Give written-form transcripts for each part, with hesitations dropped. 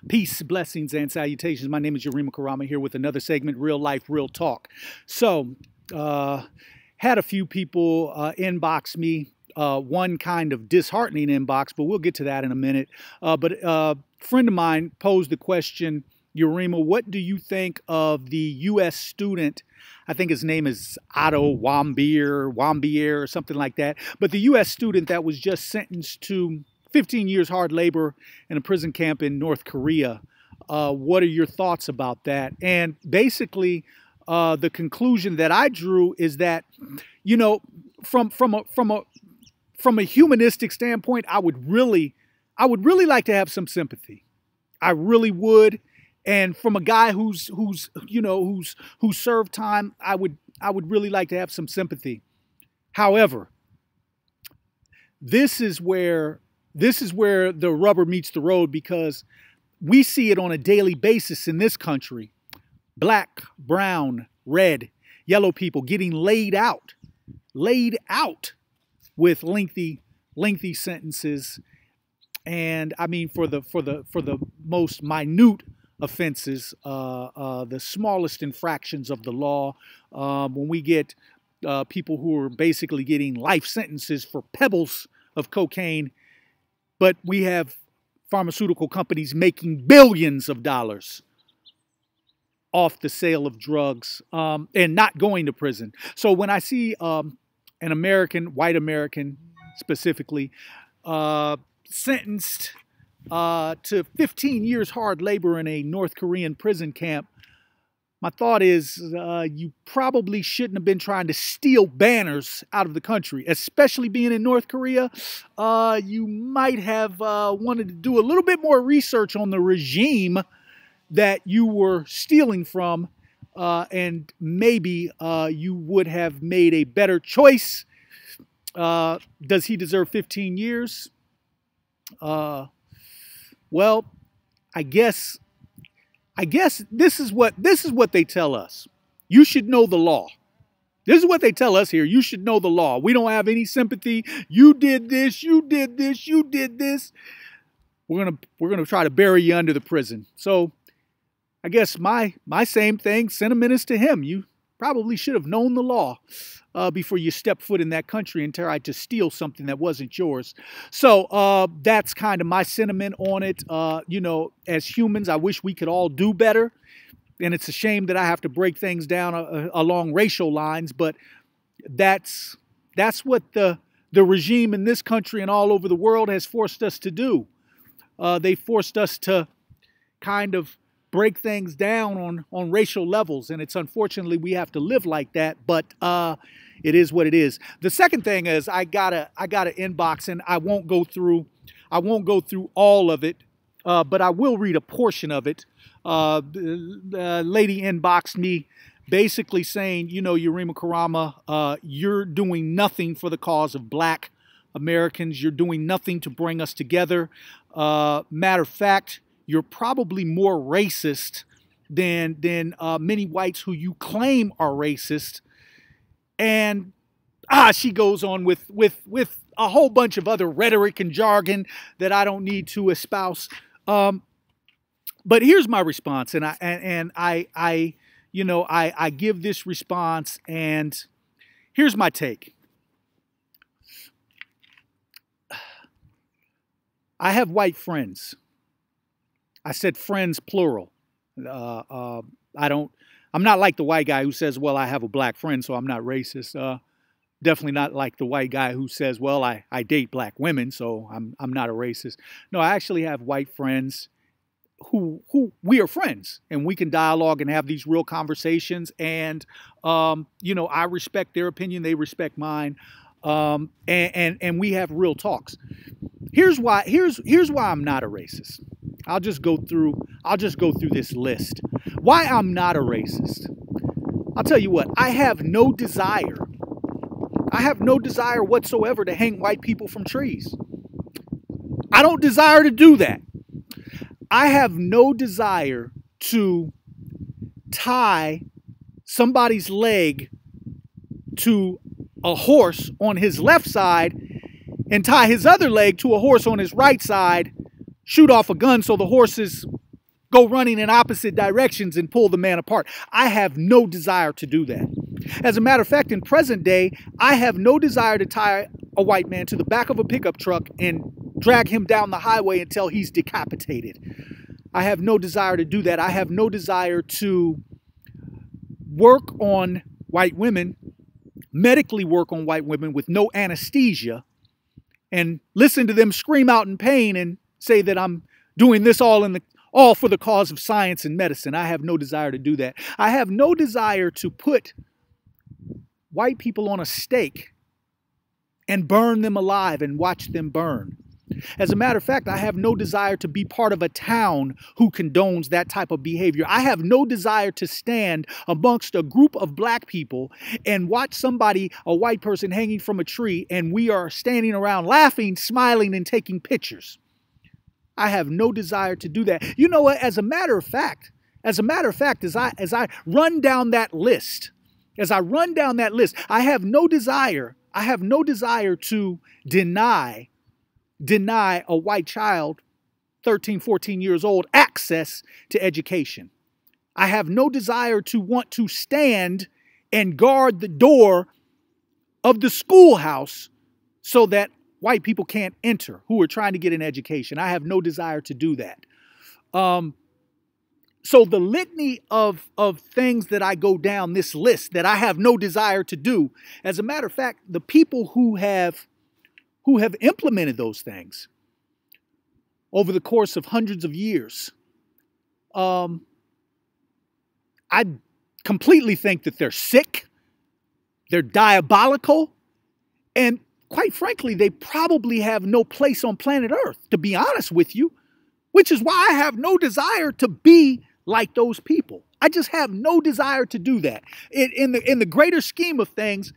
Peace, blessings, and salutations. My name is Yurima Karama here with another segment, Real Life, Real Talk. So, had a few people inbox me, one kind of disheartening inbox, but we'll get to that in a minute. But a friend of mine posed the question, Yurima, what do you think of the U.S. student? I think his name is Otto Wambier or something like that. But the U.S. student that was just sentenced to 15 years hard labor in a prison camp in North Korea. What are your thoughts about that? And basically, the conclusion that I drew is that, you know, from a humanistic standpoint, I would really like to have some sympathy. I really would. And from a guy who's served time, I would really like to have some sympathy. However, this is where the rubber meets the road, because we see it on a daily basis in this country. Black, brown, red, yellow people getting laid out with lengthy sentences. And I mean, for the most minute offenses, the smallest infractions of the law, when we get people who are basically getting life sentences for pebbles of cocaine. But we have pharmaceutical companies making billions of dollars off the sale of drugs and not going to prison. So when I see an American, white American specifically, sentenced to 15 years hard labor in a North Korean prison camp, my thought is you probably shouldn't have been trying to steal banners out of the country, especially being in North Korea. You might have wanted to do a little bit more research on the regime that you were stealing from, and maybe you would have made a better choice. Does he deserve 15 years? Well, I guess this is what they tell us. You should know the law. This is what they tell us here. You should know the law. We don't have any sympathy. You did this, you did this, you did this. We're gonna try to bury you under the prison. So I guess my same thing, sentiment is to him. You probably should have known the law before you stepped foot in that country and tried to steal something that wasn't yours. So that's kind of my sentiment on it. You know, as humans, I wish we could all do better. And it's a shame that I have to break things down along racial lines. But that's what the regime in this country and all over the world has forced us to do. They forced us to kind of break things down on racial levels. And it's unfortunately we have to live like that. But it is what it is. The second thing is I gotta inbox, and I won't go through all of it, but I will read a portion of it. The lady inboxed me basically saying, you know, Yurima Karama, you're doing nothing for the cause of Black Americans. You're doing nothing to bring us together. Matter of fact, you're probably more racist than many whites who you claim are racist. And she goes on with a whole bunch of other rhetoric and jargon that I don't need to espouse. But here's my response, and I give this response, and here's my take. I have white friends. I said friends plural. I'm not like the white guy who says, well, I have a black friend, so I'm not racist. Definitely not like the white guy who says, well, I date black women, so I'm not a racist. No, I actually have white friends who we are friends, and we can dialogue and have these real conversations. And, I respect their opinion. They respect mine. And we have real talks. Here's why I'm not a racist. I'll just go through this list. Why I'm not a racist. I'll tell you what, I have no desire whatsoever to hang white people from trees. I don't desire to do that. I have no desire to tie somebody's leg to a horse on his left side and tie his other leg to a horse on his right side, shoot off a gun so the horse's go running in opposite directions and pull the man apart. I have no desire to do that. As a matter of fact, in present day, I have no desire to tie a white man to the back of a pickup truck and drag him down the highway until he's decapitated. I have no desire to do that. I have no desire to work on white women, medically work on white women with no anesthesia, and listen to them scream out in pain and say that I'm doing this all for the cause of science and medicine. I have no desire to do that. I have no desire to put white people on a stake and burn them alive and watch them burn. As a matter of fact, I have no desire to be part of a town who condones that type of behavior. I have no desire to stand amongst a group of black people and watch somebody, a white person, hanging from a tree, and we are standing around laughing, smiling, and taking pictures. I have no desire to do that. You know what? As a matter of fact, as I run down that list, I have no desire to deny a white child, 13, 14 years old, access to education. I have no desire to want to stand and guard the door of the schoolhouse so that white people can't enter who are trying to get an education. I have no desire to do that. So the litany of things that I go down this list that I have no desire to do, as a matter of fact, the people who have implemented those things over the course of hundreds of years, I completely think that they're sick, they're diabolical, and quite frankly, they probably have no place on planet Earth, to be honest with you, which is why I have no desire to be like those people. I just have no desire to do that. In the greater scheme of things,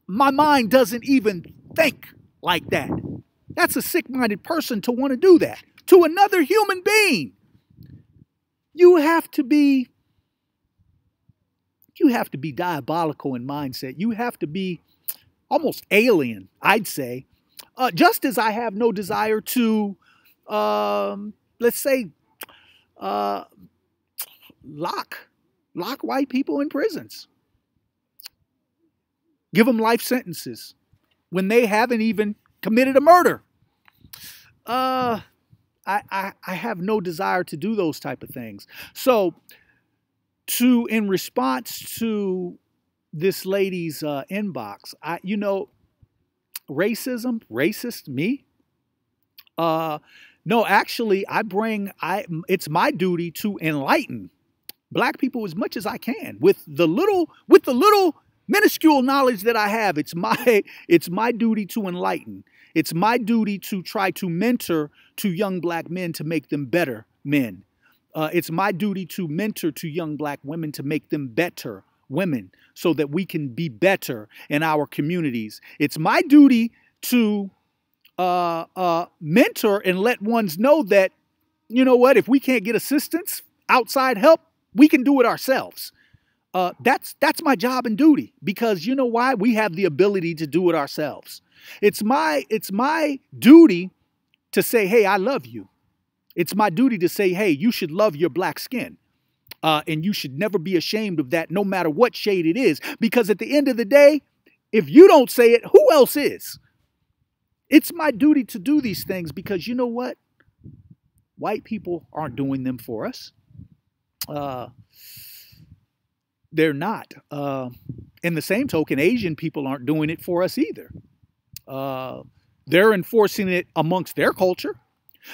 my mind doesn't even think like that. That's a sick-minded person to want to do that to another human being. You have to be diabolical in mindset. You have to be almost alien, I'd say. Just as I have no desire to, let's say, lock white people in prisons. Give them life sentences when they haven't even committed a murder. I have no desire to do those type of things. So, in response to this lady's inbox, racism, racist me? No, actually, it's my duty to enlighten black people as much as I can with the little minuscule knowledge that I have. It's my duty to enlighten. It's my duty to try to mentor to young black men to make them better men. It's my duty to mentor to young black women to make them better women so that we can be better in our communities. It's my duty to mentor and let ones know that, you know what, if we can't get assistance, outside help, we can do it ourselves. That's my job and duty, because you know why? We have the ability to do it ourselves. It's my duty to say, hey, I love you. It's my duty to say, hey, you should love your black skin. And you should never be ashamed of that, no matter what shade it is. Because at the end of the day, if you don't say it, who else is? It's my duty to do these things because you know what? White people aren't doing them for us. They're not. In the same token, Asian people aren't doing it for us either. They're enforcing it amongst their culture.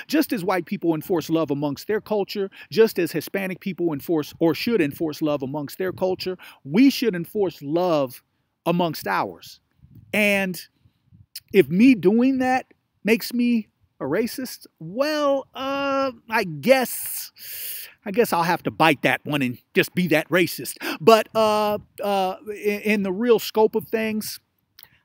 Just as white people enforce love amongst their culture, just as Hispanic people enforce or should enforce love amongst their culture, we should enforce love amongst ours. And if me doing that makes me a racist, well, I guess I'll have to bite that one and just be that racist. But in the real scope of things,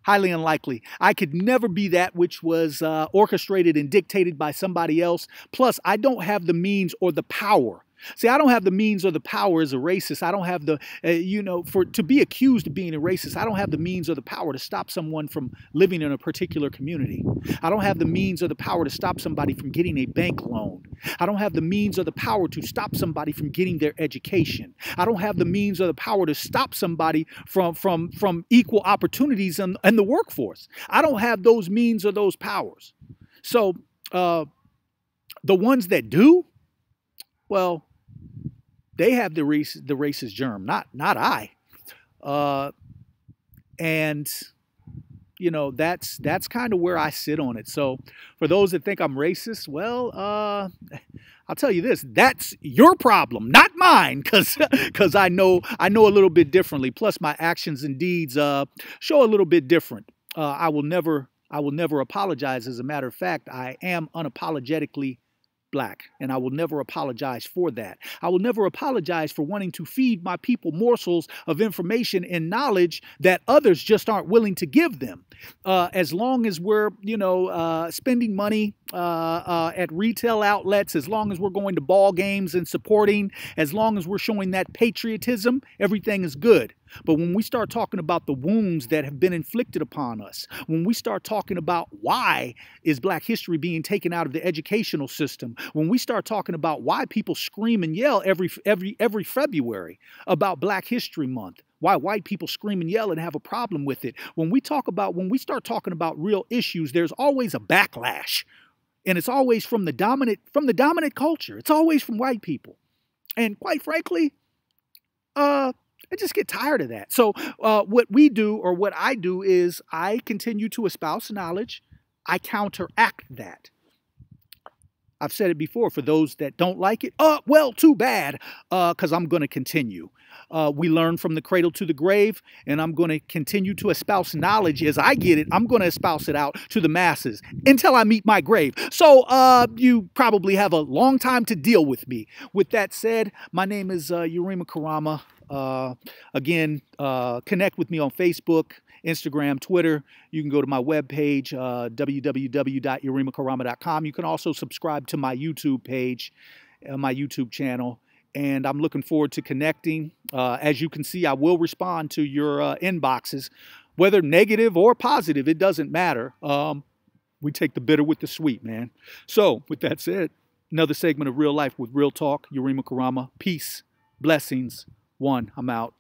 highly unlikely. I could never be that which was orchestrated and dictated by somebody else. Plus, I don't have the means or the power See, I don't have the means or the power as a racist. I don't have the, to be accused of being a racist, I don't have the means or the power to stop someone from living in a particular community. I don't have the means or the power to stop somebody from getting a bank loan. I don't have the means or the power to stop somebody from getting their education. I don't have the means or the power to stop somebody from equal opportunities in the workforce. I don't have those means or those powers. So the ones that do, well, they have the racist germ, not I. And that's kind of where I sit on it. So for those that think I'm racist, well, I'll tell you this: that's your problem, not mine, because I know a little bit differently. Plus, my actions and deeds show a little bit different. I will never apologize. As a matter of fact, I am unapologetically Black, and I will never apologize for that. I will never apologize for wanting to feed my people morsels of information and knowledge that others just aren't willing to give them. As long as we're, spending money at retail outlets, as long as we're going to ball games and supporting, as long as we're showing that patriotism, everything is good. But when we start talking about the wounds that have been inflicted upon us, when we start talking about why is Black history being taken out of the educational system, when we start talking about why people scream and yell every February about Black History Month, why white people scream and yell and have a problem with it, when we start talking about real issues, there's always a backlash, and it's always from the dominant culture. It's always from white people, and quite frankly, I just get tired of that. So what we do, or what I do, is I continue to espouse knowledge. I counteract that. I've said it before. For those that don't like it, well, too bad, because I'm going to continue. We learn from the cradle to the grave, and I'm going to continue to espouse knowledge as I get it. I'm going to espouse it out to the masses until I meet my grave. So you probably have a long time to deal with me. With that said, my name is Yurima Karama. Again, connect with me on Facebook, Instagram, Twitter. You can go to my webpage, www.yurimakarama.com. You can also subscribe to my YouTube page, my YouTube channel. And I'm looking forward to connecting. As you can see, I will respond to your inboxes, whether negative or positive. It doesn't matter. We take the bitter with the sweet, man. So with that said, another segment of Real Life with Real Talk. Yurima Karama. Peace, blessings. One, I'm out.